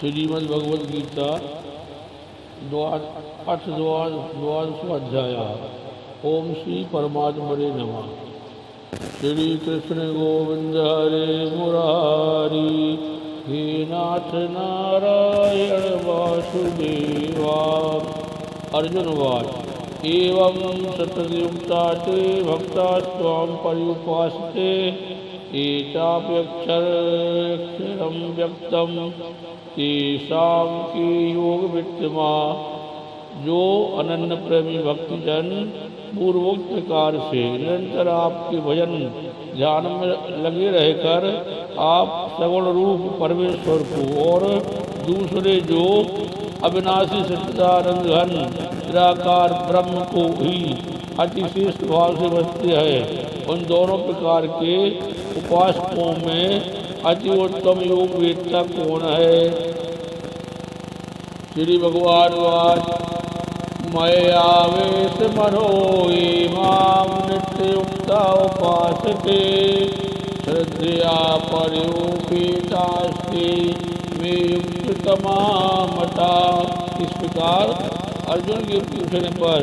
श्रीमद् भगवद गीता द्वादशोऽध्याय। ओम श्री परमात्मने नमः। श्री कृष्ण गोविंद हरे मुरारी, हे नाथ नारायण वासुदेवा। अर्जुन वाच, एवं सततयुक्ता ते भक्ता त्वां पर्युपासते, एताप्यक्षरं व्यक्तं तेषां के योग वित्तमा। जो अनन्य प्रेमी भक्तजन पूर्वोक्त प्रकार से निरंतर आपके भजन ध्यान में लगे रहकर आप सगुण रूप परमेश्वर को और दूसरे जो अविनाशी सच्चिदानंद घन निराकार ब्रह्म को ही अतिश्रेष्ठ भाव से बसते हैं, उन दोनों प्रकार के उपासकों में अति उत्तम योग वेदता कौन है? श्री भगवान वाच, मय्यावेश मनो ये मां नित्ययुक्ता उपासते, श्रद्धया पर्युपेतास्ते मे युक्ततमा मता। इस प्रकार अर्जुन के पूछने पर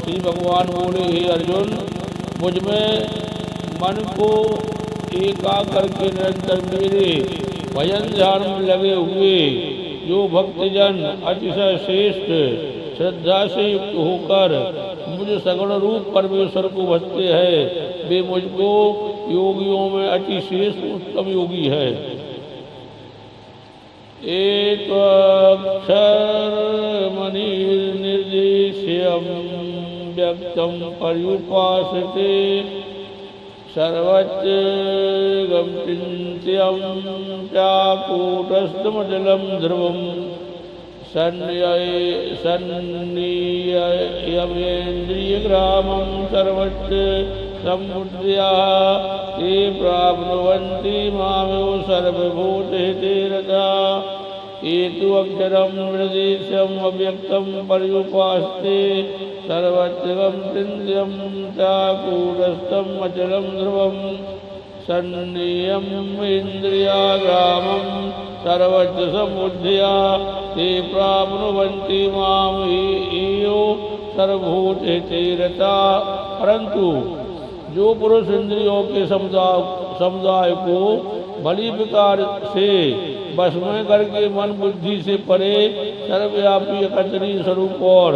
श्री भगवान बोले, हे अर्जुन, मुझ में मन को एकाग्र करके निरंतर मेरे भजन ध्यान में लगे हुए जो भक्तजन अतिशय श्रेष्ठ श्रद्धा से युक्त होकर मुझ सगुण रूप परमेश्वर को भजते हैं, वे मुझको योगियों में अति श्रेष्ठ उत्तम योगी है। एत्वक्षरमणिर्निर्देश्यं व्यक्तं पर्युपासते, सर्वत्र चिन्त्यं चाकूटस्थमचलं ध्रुवं, सन्नियमेन्द्रियग्रामं सर्वत्र सम्बुद्ध्या ते प्राप्नुवन्ति मामेव सर्वभूतहिते रताः। एतु अक्षरं निर्देश्यम् अव्यक्तं पर्युपासते, सर्वत्र चिन्त्यं चाकूटस्थम् अचलं ध्रुवं, सन्नियमेन्द्रियग्रामं सर्वत्र सम्बुद्ध्या ते प्राप्नुवन्ति मामेव सर्वभूतहिते रताः। परंतु जो पुरुष इंद्रियों के समुदाय को भली प्रकार से बस में करके मन बुद्धि से परे सर्वव्यापी एकत्रीय स्वरूप और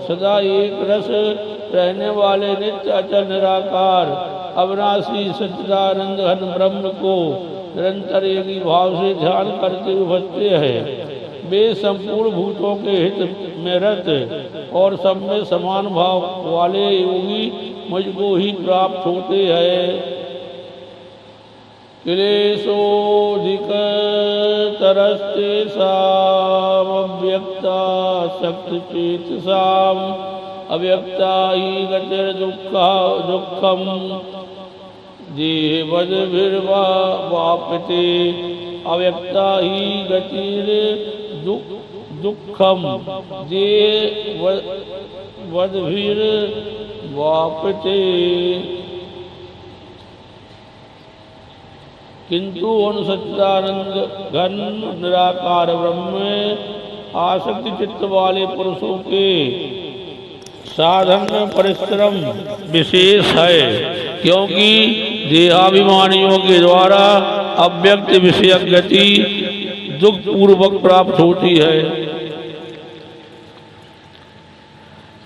सदा एक रस रहने वाले नित्य अचल निराकार अविनाशी सच्चिदानंद घन ब्रह्म को निरंतर एक ही भाव से ध्यान करते हुए भजते हैं, वे संपूर्ण भूतों के हित में रत और सब में समान भाव वाले योगी मुझको ही प्राप्त होते हैं। क्लेशोऽधिकतरस्तेषाम् अव्यक्ता शक्तिचेतसाम्, अव्यक्ता हि गतिर्दुःखम् देहवद्भिर्वाप्यते, अव्यक्ता हि गतिर्दुःखम् देहवद्भिर्वाप्यते। किंतु उन सच्चिदानंद घन निराकार ब्रह्म में आसक्ति चित्त वाले पुरुषों के साधन में परिश्रम विशेष है, क्योंकि देहाभिमानियों के द्वारा अव्यक्त विषयक गति दुख पूर्वक प्राप्त होती है।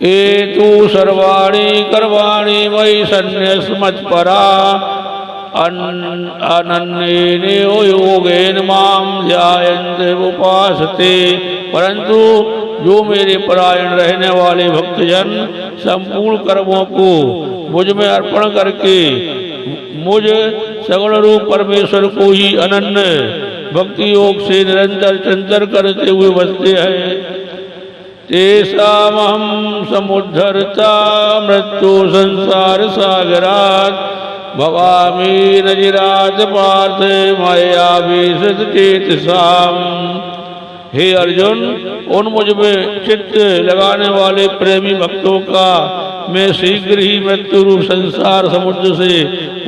एतु सर्वाणि कर्माणि मयि सन्न्यस्मत्परा, अनन्येन योगेन मां ध्यायन्ते उपासते। परंतु जो मेरे परायण रहने वाले भक्तजन संपूर्ण कर्मों को मुझ में अर्पण करके मुझ सगुण रूप परमेश्वर को ही अनन्य भक्ति योग से निरंतर चिंतन करते हुए बसते हैं, तेषामहं समुद्धर्ता मृत्यु संसार सागरात्, भवामि नजिराज पार्थ मय्यावेशितचेतसाम्। हे अर्जुन, उन मुझ में चित्त लगाने वाले प्रेमी भक्तों का मैं शीघ्र ही मृत्यु रूप संसार समुद्र से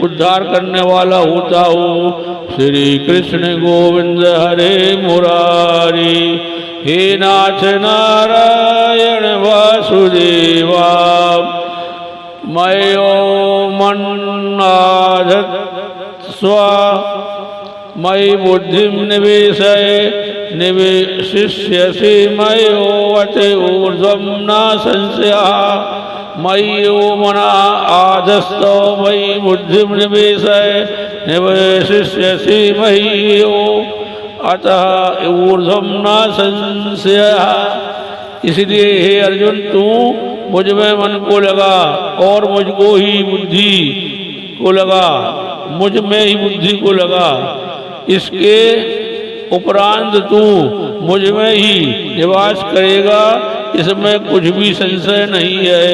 उद्धार करने वाला होता हूँ। श्री कृष्ण गोविंद हरे मुरारी। हे नाथ नारायण वासुदेवा मयो मन्नाथ स्व मयि बुद्धिं निवेशय निवेशिष्यसि मयोऽवत ऊर्ध्वं न संशयः। मय्यो मना आधस्तो मयि बुद्धिं निवेशय निवेशिष्यसि मय्यो अतः ऊर्ध्वं न संशयः। इसलिए हे अर्जुन तू मुझ में मन को लगा और मुझको ही बुद्धि को लगा, मुझ में ही बुद्धि को लगा। इसके उपरांत तू मुझ में ही निवास करेगा, इसमें कुछ भी संशय नहीं है।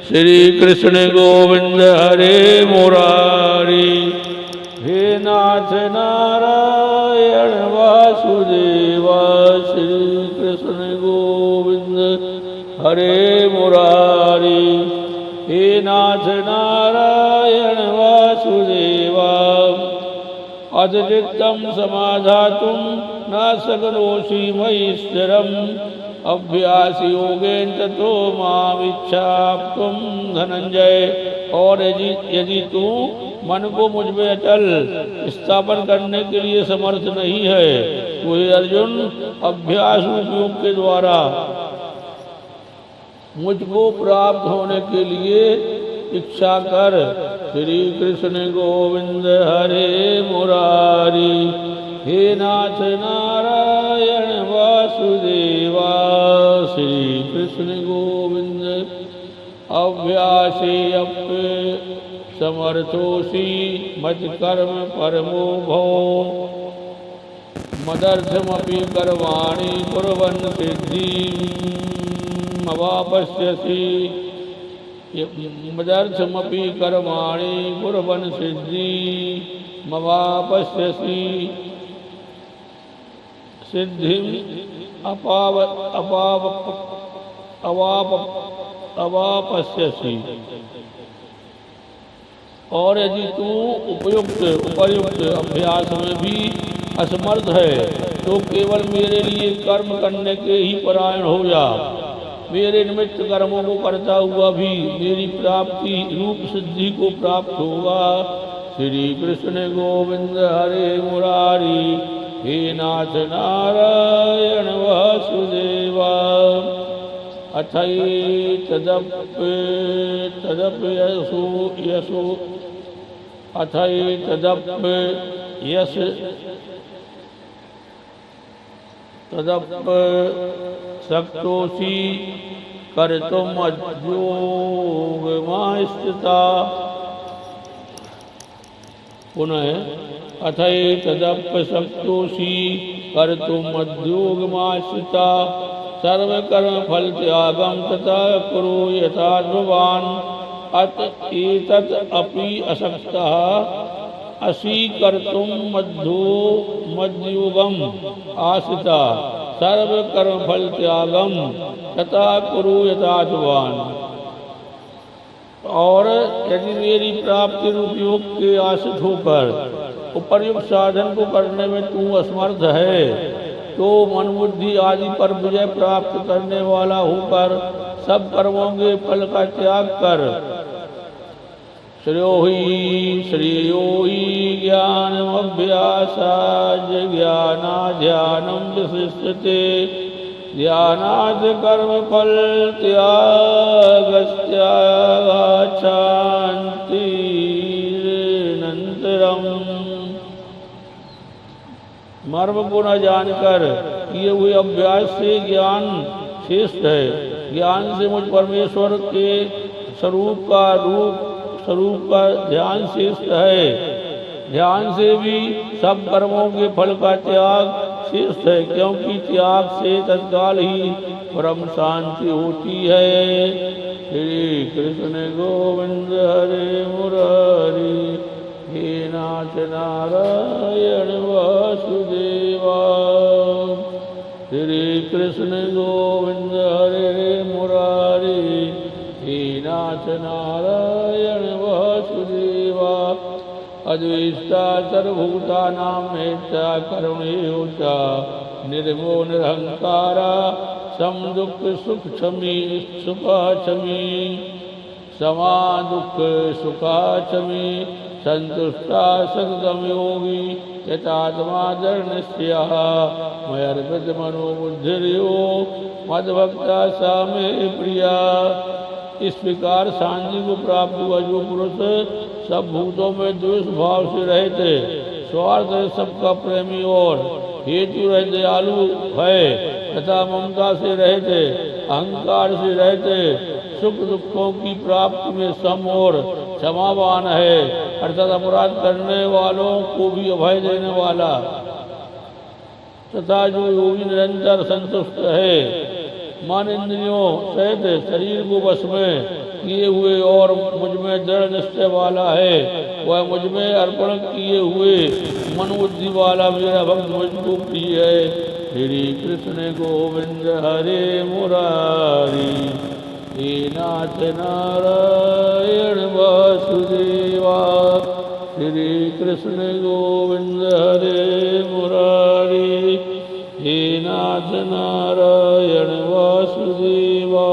श्री कृष्ण गोविंद हरे मुरारी। हे नाथ नारायण वासुदेवा श्री कृष्ण गोविंद हरे मुरारी। हे नाथ नारायण वासुदेवा अद्वितीयं समाधातुं न शक्नोषि मयि स्थिरम् अभ्यासयोगेन ततो मामिच्छाप्तुं धनंजय। और यदि तू मन को मुझ में अटल स्थापन करने के लिए समर्थ नहीं है तो हे अर्जुन अभ्यास योग के द्वारा मुझको प्राप्त होने के लिए इच्छा कर। श्री कृष्ण गोविंद हरे मुरारी। हे नाथ नारायण वासुदेवा श्री कृष्ण गोविंद अव्यासे अप्य समर्थोषि मत कर्म परमो भव मदर्थमपि कर्माणि कुर्वन् सिद्धिम् अवापश्यसि। मदर्थमपि कर्माणि कुर्वन् सिद्धिम् अवापश्यसि। सिद्धिम् अवापश्यसि। और यदि तू उपर्युक्त अभ्यास में भी असमर्थ है तो केवल मेरे लिए कर्म करने के ही परायण हो जा। मेरे निमित्त कर्मों को करता हुआ भी मेरी प्राप्ति रूप सिद्धि को प्राप्त होगा। श्री कृष्ण गोविंद हरे मुरारी। हे नाथ नारायण वासुदेवा तदप शक्तोषि कर्तुम् अद्योगमास्थिता। पुनः अथैतदप शक्तोषि कर्तुम् अद्योगमास्थिता। सर्वकर्म फल त्यागं तथा कुरु यथा ध्रुवान्। एतत् अपि अशक्तः असि कर्तुम् मद्योगम् आश्रिता। सर्वकर्म फल त्यागम तथा कुरु यथा ध्रुवान्। और यदि मेरी प्राप्ति रूप योग के आश्रित होकर उपर्युक्त साधन को करने में तू असमर्थ है तो मन बुद्धि आदि पर विजय प्राप्त करने वाला होकर सब कर्मों के फल का त्याग कर। श्रेयो हि ज्ञानमभ्यासात् ज्ञानाध्यानं विशिष्यते। ध्यानात् कर्मफल त्यागस्त्यागात् शान्तिरनन्तरम्। मर्म को न जानकर किए हुए अभ्यास से ज्ञान श्रेष्ठ है। ज्ञान से मुझ परमेश्वर के स्वरूप का ध्यान श्रेष्ठ है। ध्यान से भी सब कर्मों के फल का त्याग श्रेष्ठ है, क्योंकि त्याग से तत्काल ही परम शांति होती है। श्री कृष्ण गोविंद हरे मुरारी। हे नाथ नारायण वासुदेवा श्री कृष्ण गोविंद हरे मुरारी। हे नाथ नारायण वासुदेवा अद्वेष्टा सर्वभूतानां मेष्टा करुणेयो च निर्मो निरहंकारा सम दुख सुख क्षमी सुखाक्षमी समा दुख सुखाक्षमी संतुष्टा सततम योगी यतात्मा दृढ़निश्चयः मयर्पित मनोबुद्धिर्यो मद्भक्ता सा मे प्रिया। इस प्रकार शांति को प्राप्त हुआ जो पुरुष सब भूतों में द्वेष भाव से रहते, स्वार्थ सबका प्रेमी और हेतु रह दयालु है तथा ममता से रहते, अहंकार से रहते, सुख दुखों की प्राप्ति में सम और क्षमावान है अर्थात अपराध करने वालों को भी अभय देने वाला तथा जो योगी निरंतर संतुष्ट है, मन इंद्रियों सहित शरीर को वश में किए हुए और मुझ में दृढ़ निश्चय वाला है, वह मुझ में अर्पण किए हुए मन बुद्धि वाला मेरा भक्त मुझको प्रिय है। श्री कृष्ण गोविंद हरे मुरारी हे नाथ नारायण वासुदेवा। श्री कृष्ण गोविंद हरे मुरारी हे नाथ नारायण वासुदेवा।